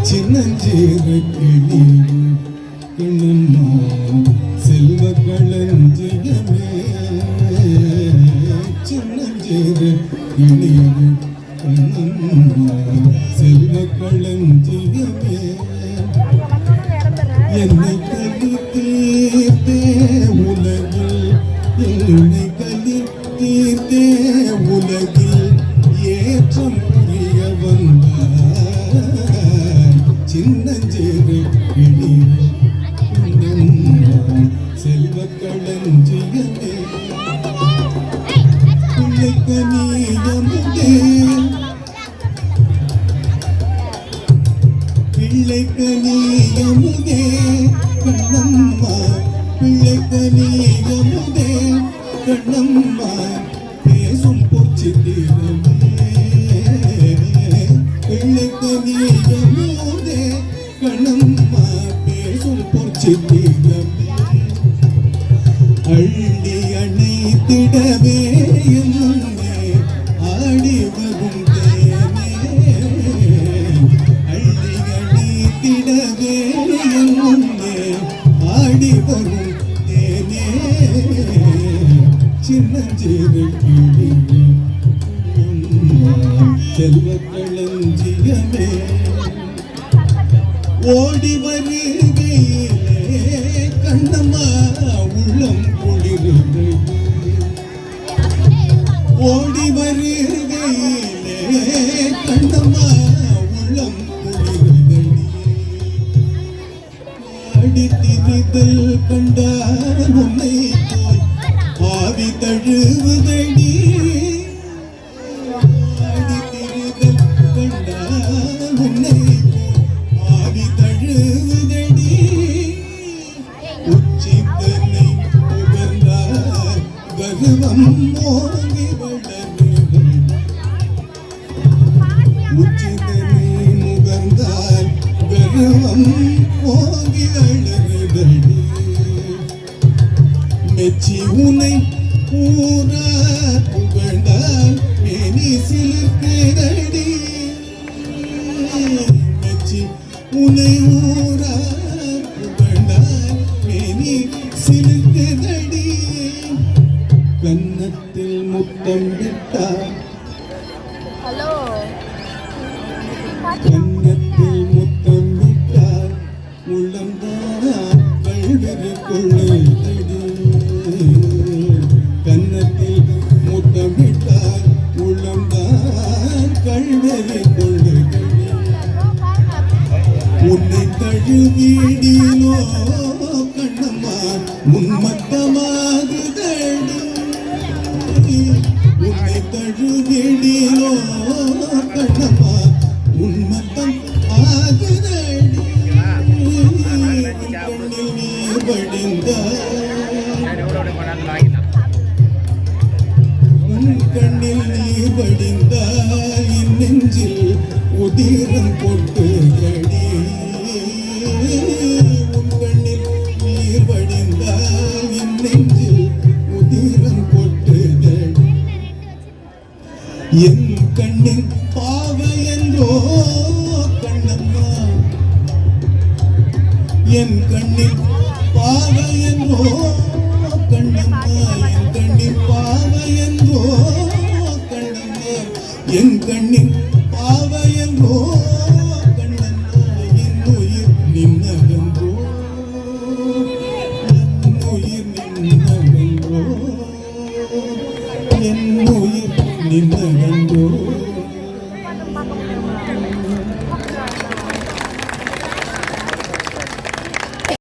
சின்னஞ்சீர கிளி கண்ணம்மா செல்வ களஞ்சியமே சின்னஞ்சீர கிளி கண்ணம்மா செல்வ களஞ்சியமே என்னை கலி தீர்த்தே உலகில் என்னை கலி தீர்த்தே உலகில் ஏற்றம் புரிய வந்தாய் சின்னஞ்சேரு கிளி செல்வ களஞ்சியமே பிள்ளைக்கனியமுதே கண்ணம்மா பிள்ளைக்கனியமுதே கண்ணம்மா பேசும் பொச்சித்திரமே பிள்ளைக்கனியமுதே கண்ணம்மா பேசும் பொச்சித்திரமே அள்ளி அணைத்திடவே என்னே ஆடி வரும் தேனே அள்ளி அணைத்திடவே என்னே ஆடி வரும் தேனே சின்னஞ்சீரு கிளி செல்வ களஞ்சியமே ஓடி வருகையிலே கண்ணம்மா உள்ளம் குளிருது ஓடி வருகையிலே கண்ணம்மா உள்ளம் குளிருதடி ஆடி திரிதல் கண்டார் உன்னை போய் ஆவி தழுவுதடி ஆடி திரிதல் கண்டார் உன்னை போய் ஆவி தழுவுதடி உச்சித்தனை புகழ்ந்தார் கருவம் மோங்கி வளருதடி உச்சித்தனை முகர்ந்தார் கருவம் மோங்கி வளருதடி மெச்சி உனை பூரா புகழ்ந்தார் மேனி சிலிர்க்குதடி மெச்சி உனை ஊரா புகழ்ந்தார் மேனி சிலிர்க்குதடி கன்னத்தில் முத்தம் விட்டார் கன்னத்தில் முத்தம் விட்டார் உள்ளம்தான் கல்வெறி கொள்ளுதடி கன்னத்தில் முத்தம் விட்டார் உள்ளம்தான் கல்வெறி கொள்ளுதடி உன்னை தழுவிடிலோ கண்ணம்மா உன்மத்தமாகுதடி உன்னை தழுவிடிலோ கண்ணம்மா உன்மத்தம் ஆகுதடி கண்ணில் நீர் வடிந்தார் உன் கண்ணில் நீர் வடிந்தார் என் நெஞ்சில் உதிரம் கொட்டுதடி உன் கண்ணில் நீர் வடிந்தார் என் நெஞ்சில் உதிரம் கொட்டுதடி என் கண்ணின் பாவை என்றோ கண்ணம்மா என் கண்ணின் பாவை என்றோ கண்ணம்மா என் கண்ணின் பாவை என்றோ கண்ணம்மா என் கண்ணின் பாவை என்றோ